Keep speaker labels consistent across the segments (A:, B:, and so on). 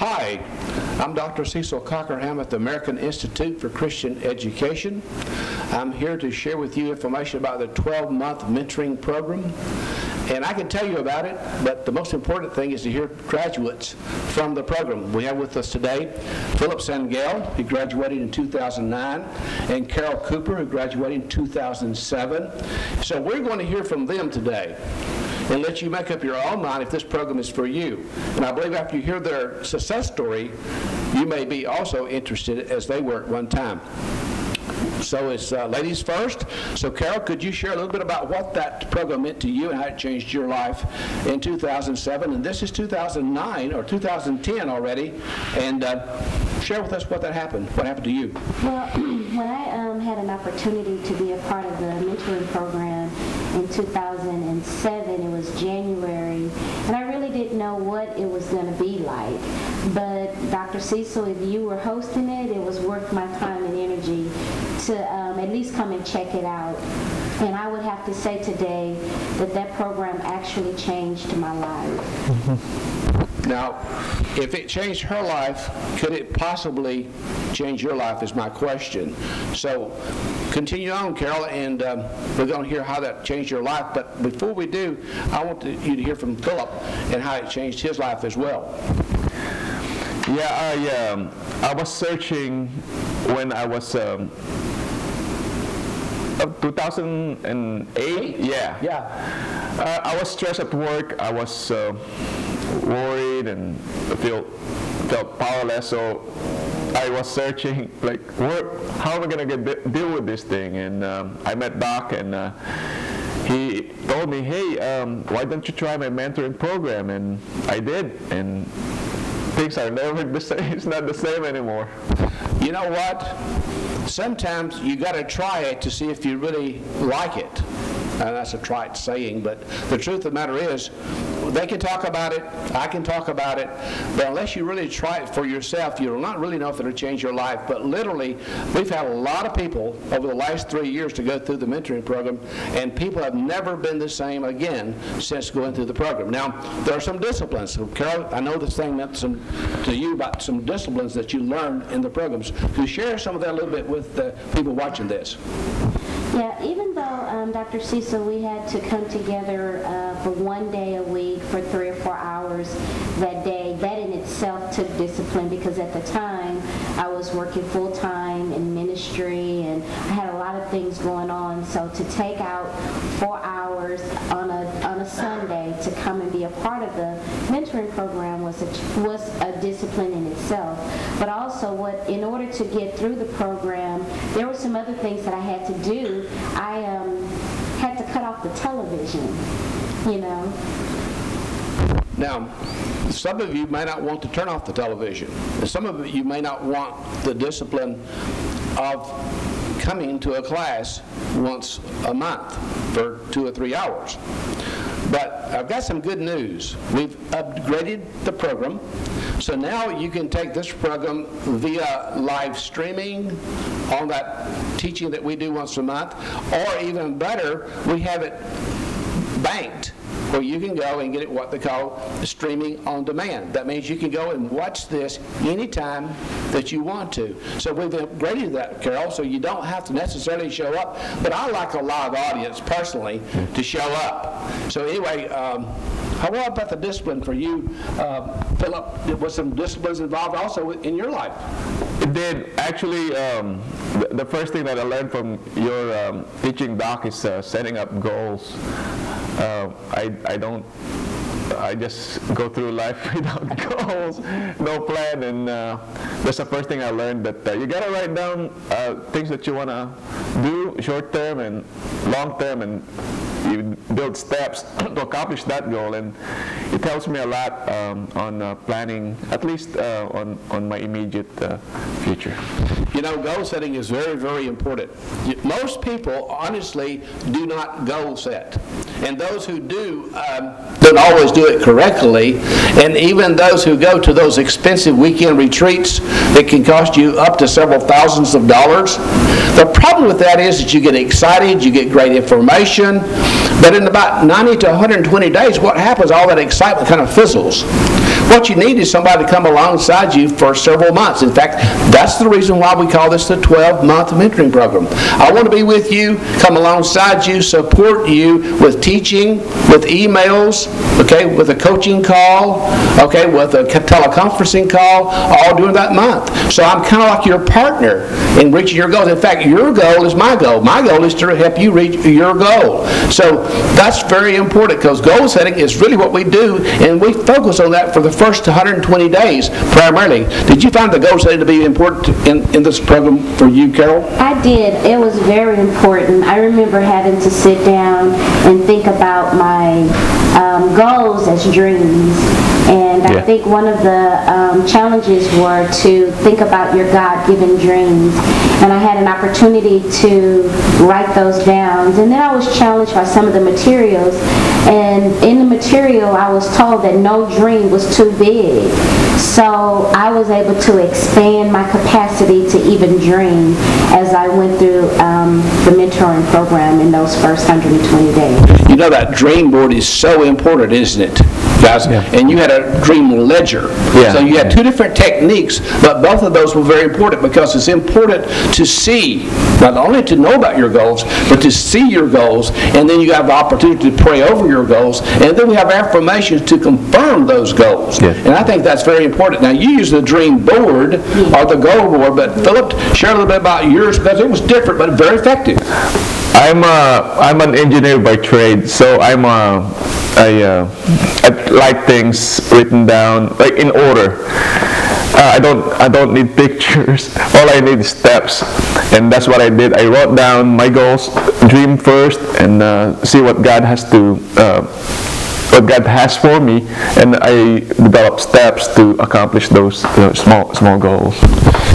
A: Hi, I'm Dr. Cecil Cockerham at the American Institute for Christian Education. I'm here to share with you information about the 12-month mentoring program. And I can tell you about it, but the most important thing is to hear graduates from the program. We have with us today Philip Sangel, who graduated in 2009, and Carol Cooper, who graduated in 2007. So we're going to hear from them today and let you make up your own mind if this program is for you. And I believe after you hear their success story, you may be also interested as they were at one time. So it's ladies first. So Carol, could you share a little bit about what that program meant to you and how it changed your life in 2007? And this is 2009 or 2010 already. And share with us what happened to you.
B: Well, when I had an opportunity to be a part of the mentoring program in 2007, it was January, and I really didn't know what it was going to be like. But Dr. Cecil, if you were hosting it, it was worth my time and energy to at least come and check it out. And I would have to say today that that program actually changed my life.
A: Mm-hmm. Now, if it changed her life, could it possibly change your life is my question. So continue on, Carol, and we're going to hear how that changed your life. But before we do, I want you to hear from Philip and how it changed his life as well.
C: Yeah, I was searching when I was 2008. Yeah. I was stressed at work. I was worried and felt powerless. So I was searching, like, how am I gonna deal with this thing? And I met Doc, and he told me, hey, why don't you try my mentoring program? And I did, and things are never the same. It's not the same anymore.
A: You know what? Sometimes you got to try it to see if you really like it. That's a trite saying, but the truth of the matter is, they can talk about it, I can talk about it, but unless you really try it for yourself, you'll not really know if it'll change your life. But literally, we've had a lot of people over the last 3 years to go through the mentoring program, and people have never been the same again since going through the program. Now, there are some disciplines. So, Carol, I know this thing meant to you about some disciplines that you learned in the programs. Could you share some of that a little bit with the people watching this?
B: Yeah, even though, Dr. Cecil, we had to come together for 1 day a week for 3 or 4 hours that day, that in itself took discipline, because at the time I was working full-time in ministry and I had a lot of things going on. So to take out 4 hours on a Sunday to come and be a part of the mentoring program was a discipline in itself. But also, in order to get through the program, there were some other things that I had to do. I had to cut off the television, you know.
A: Now, some of you may not want to turn off the television. And some of you may not want the discipline of coming to a class once a month for 2 or 3 hours. But I've got some good news. We've upgraded the program. So now you can take this program via live streaming on that teaching that we do once a month, or even better, we have it banked where you can go and get it what they call streaming on demand. That means you can go and watch this anytime that you want to. So we've upgraded that, Carol, so you don't have to necessarily show up. But I like a live audience personally to show up. So anyway, how about the discipline for you, Philip? Was some disciplines involved also in your life?
C: It did. Actually, the first thing that I learned from your teaching, Doc, is setting up goals. I just go through life without goals, no plan, and that's the first thing I learned, that you gotta write down things that you wanna do, short term and long term, and you build steps to accomplish that goal. And it helps me a lot on planning, at least on my immediate future.
A: You know, goal setting is very, very important. Most people, honestly, do not goal set. And those who do don't always do it correctly. And even those who go to those expensive weekend retreats that can cost you up to several thousands of dollars, the problem with that is that you get excited, you get great information, But in about 90 to 120 days, what happens? All that excitement kind of fizzles. What you need is somebody to come alongside you for several months. In fact, that's the reason why we call this the 12-month mentoring program. I want to be with you, come alongside you, support you with teaching, with emails, okay, with a coaching call, okay, with a teleconferencing call, all during that month. So I'm kind of like your partner in reaching your goals. In fact, your goal is my goal. My goal is to help you reach your goal. So that's very important, because goal setting is really what we do, and we focus on that for the first 120 days primarily. Did you find the goal setting to be important in this program for you, Carol?
B: I did. It was very important. I remember having to sit down and think about my goals as dreams. And I think one of the challenges were to think about your God-given dreams. And I had an opportunity to write those down. And then I was challenged by some of the materials. And in the material, I was told that no dream was too big. So I was able to expand my capacity to even dream as I went through the mentoring program in those first 120 days.
A: You know, that dream board is so important, isn't it, guys? Yeah. And you had a dream ledger. Yeah. So you had two different techniques, but both of those were very important, because it's important to see, not only to know about your goals, but to see your goals, and then you have the opportunity to pray over your goals, and then we have affirmations to confirm those goals. Yeah. And I think that's very important. Now, you use the dream board or the goal board, but Philip, share a little bit about yours, because it was different but very effective.
C: I'm an engineer by trade, so I like things written down, like in order. I don't need pictures. All I need is steps, and that's what I did. I wrote down my goals, dream first, and see what God has to. What God has for me, and I develop steps to accomplish those small goals.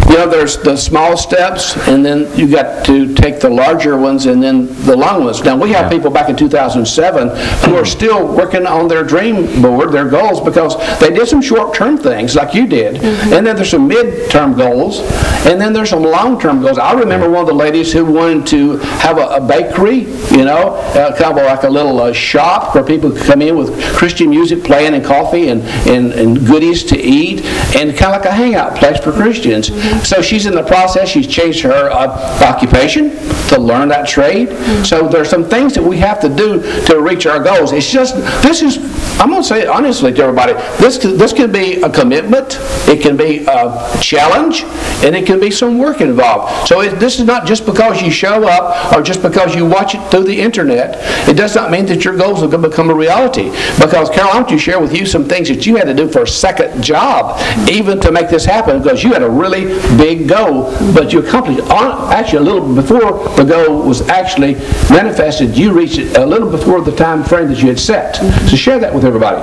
A: You know, there's the small steps, and then you got to take the larger ones, and then the long ones. Now, we have people back in 2007 who are still working on their dream board, their goals, because they did some short-term things like you did, and then there's some mid-term goals, and then there's some long-term goals. I remember one of the ladies who wanted to have a bakery, you know, kind of like a little shop where people could come in with Christian music playing and coffee and goodies to eat, and kind of like a hangout place for Christians. So she's in the process. She's changed her occupation to learn that trade. So there's some things that we have to do to reach our goals. It's just, I'm going to say it honestly to everybody, this can be a commitment, it can be a challenge, and it can be some work involved. So this is not just because you show up or just because you watch it through the internet. It does not mean that your goals are going to become a reality. Because, Carol, I want to share with you some things that you had to do for a second job, even to make this happen, because you had a really big goal, but you accomplished it. Actually, a little before the goal was actually manifested, you reached it a little before the time frame that you had set. So share that with everybody.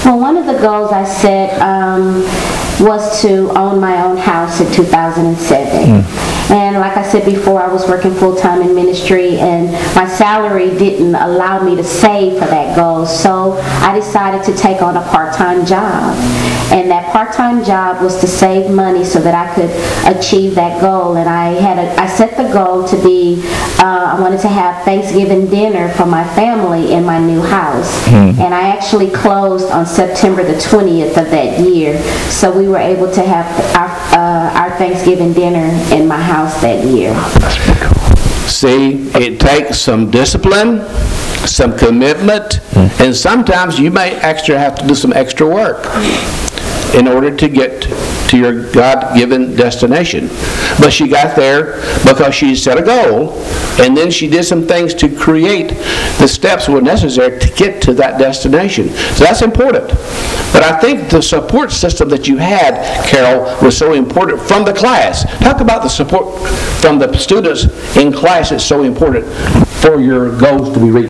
B: Well, one of the goals I set was to own my own house in 2007. And like I said before, I was working full-time in ministry, and my salary didn't allow me to save for that goal. So I decided to take on a part-time job. And that part-time job was to save money so that I could achieve that goal. And I set the goal to be, I wanted to have Thanksgiving dinner for my family in my new house. And I actually closed on September the 20th of that year. So we were able to have our Thanksgiving dinner in my house that year.
C: That's pretty cool.
A: See, it takes some discipline, some commitment, and sometimes you may actually have to do some extra work in order to get to your God-given destination. But she got there because she set a goal, and then she did some things to create the steps that were necessary to get to that destination. So that's important. But I think the support system that you had, Carol, was so important from the class. Talk about the support from the students in class. It's so important for your goals to be reached.